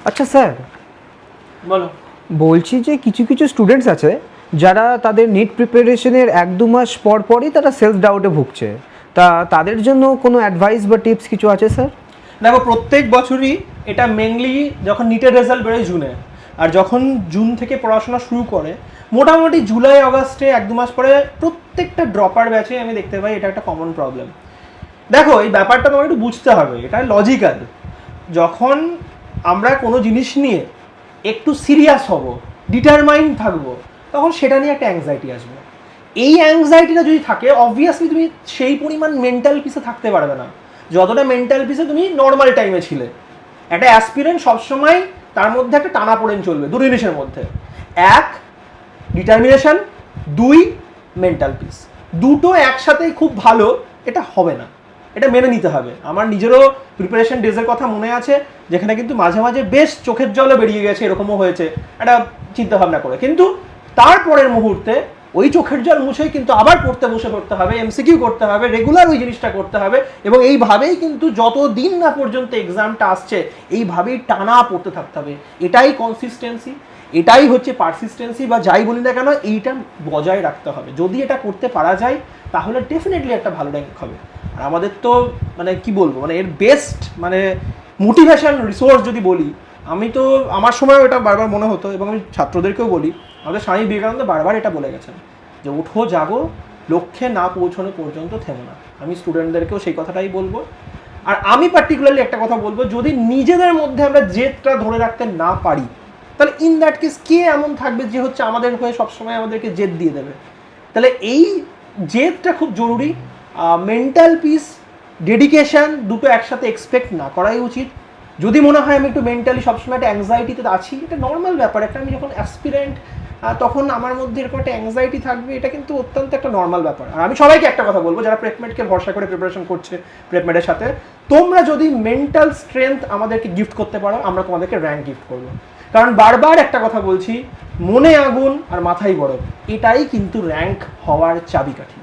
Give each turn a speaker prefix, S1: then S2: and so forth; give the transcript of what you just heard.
S1: আচ্ছা স্যার,
S2: বলো।
S1: বলছি যে কিছু কিছু স্টুডেন্টস আছে যারা তাদের নিট প্রিপারেশনের 1-2 মাস পর পরই তারা সেলফ ডাউটে ভুগছে, তা তাদের জন্য কোনো অ্যাডভাইস বা টিপস কিছু আছে স্যার?
S2: দেখো, প্রত্যেক বছরই এটা মেনলি যখন নিটের রেজাল্ট বেরোয় জুনে, আর যখন জুন থেকে পড়াশোনা শুরু করে মোটামুটি জুলাই আগস্টে 1-2 মাস পরে প্রত্যেকটা ড্রপার ব্যাচে আমি দেখতে পাই এটা একটা কমন প্রবলেম। দেখো, এই ব্যাপারটা তোমাকে একটু বুঝতে হবে, এটা লজিক্যাল। যখন আমরা কোনো জিনিস নিয়ে একটু সিরিয়াস হব, ডিটারমাইন্ড থাকবো, তখন সেটা নিয়ে একটা অ্যাংজাইটি আসবে। এই অ্যাংজাইটিটা যদি থাকে, অবভিয়াসলি তুমি সেই পরিমাণ মেন্টাল পিসে থাকতে পারবে না যতটা মেন্টাল পিসে তুমি নর্মাল টাইমে ছিলে। একটা অ্যাসপিরেন্ট সবসময় তার মধ্যে একটা টানাপোড়েন চলবে দুটো জিনিসের মধ্যে, এক ডিটারমিনেশন, দুই মেন্টাল পিস। দুটো একসাথেই খুব ভালো এটা হবে না, এটা মেনে নিতে হবে। আমার নিজেরও প্রিপারেশন ডেজের কথা মনে আছে, যেখানে কিন্তু মাঝে মাঝে বেশ চোখের জলও বেরিয়ে গেছে, এরকমও হয়েছে একটা চিন্তা ভাবনা করে। কিন্তু তারপরের মুহূর্তে ওই চোখের জল মুছেই কিন্তু আবার পড়তে বসে পড়তে হবে, এমসিকিউ করতে হবে, রেগুলার ওই জিনিসটা করতে হবে, এবং এইভাবেই কিন্তু যতদিন না পর্যন্ত এক্সামটা আসছে এইভাবেই টানা পড়তে থাকতে হবে। এটাই কনসিস্টেন্সি, এটাই হচ্ছে পারসিস্টেন্সি, বা যাই বলি না কেন এইটা বজায় রাখতে হবে। যদি এটা করতে পারা যায় তাহলে ডেফিনেটলি একটা ভালো র্যাঙ্ক হবে। আর আমাদের তো মানে কি বলবো, মানে এর বেস্ট মানে মোটিভেশন রিসোর্স যদি বলি, আমি তো আমার সময় এটা বারবার মনে হতো, এবং আমি ছাত্রদেরকেও বলি, আমাদের স্বামী বিবেকানন্দ বারবার এটা বলে গেছেন যে ওঠো জাগো, লক্ষ্যে না পৌঁছানো পর্যন্ত থেমো না। আমি স্টুডেন্টদেরকেও সেই কথাটাই বলবো। আর আমি পার্টিকুলারলি একটা কথা বলবো, যদি নিজেদের মধ্যে আমরা জেদটা ধরে রাখতে না পারি, তাহলে ইন দ্যাট কেস কে এমন থাকবে যে হচ্ছে আমাদের হয়ে সবসময় আমাদেরকে জেদ দিয়ে দেবে? তাহলে এই জেদটা খুব জরুরি। মেন্টাল পিস, ডেডিকেশন দুটো একসাথে এক্সপেক্ট না করাই উচিত। যদি মনে হয় আমি একটু মেন্টালি সবসময় একটা অ্যাংজাইটিতে আছি, এটা নর্মাল ব্যাপার। একটা আমি যখন অ্যাসপিরেন্ট তখন আমার মধ্যে এরকম একটা অ্যাংজাইটি থাকবে, এটা কিন্তু অত্যন্ত একটা নর্মাল ব্যাপার। আর আমি সবাইকে একটা কথা বলবো যারা প্রেপমেটকে ভরসা করে প্রিপারেশন করছে প্রেপমেটের সাথে, তোমরা যদি মেন্টাল স্ট্রেংথ আমাদেরকে গিফট করতে পারো, আমরা তোমাদেরকে র্যাঙ্ক গিফট করবো। কারণ বারবার একটা কথা বলছি, মনে আগুন আর মাথায় বরফ, এটাই কিন্তু র্যাঙ্ক হওয়ার চাবিকাঠি।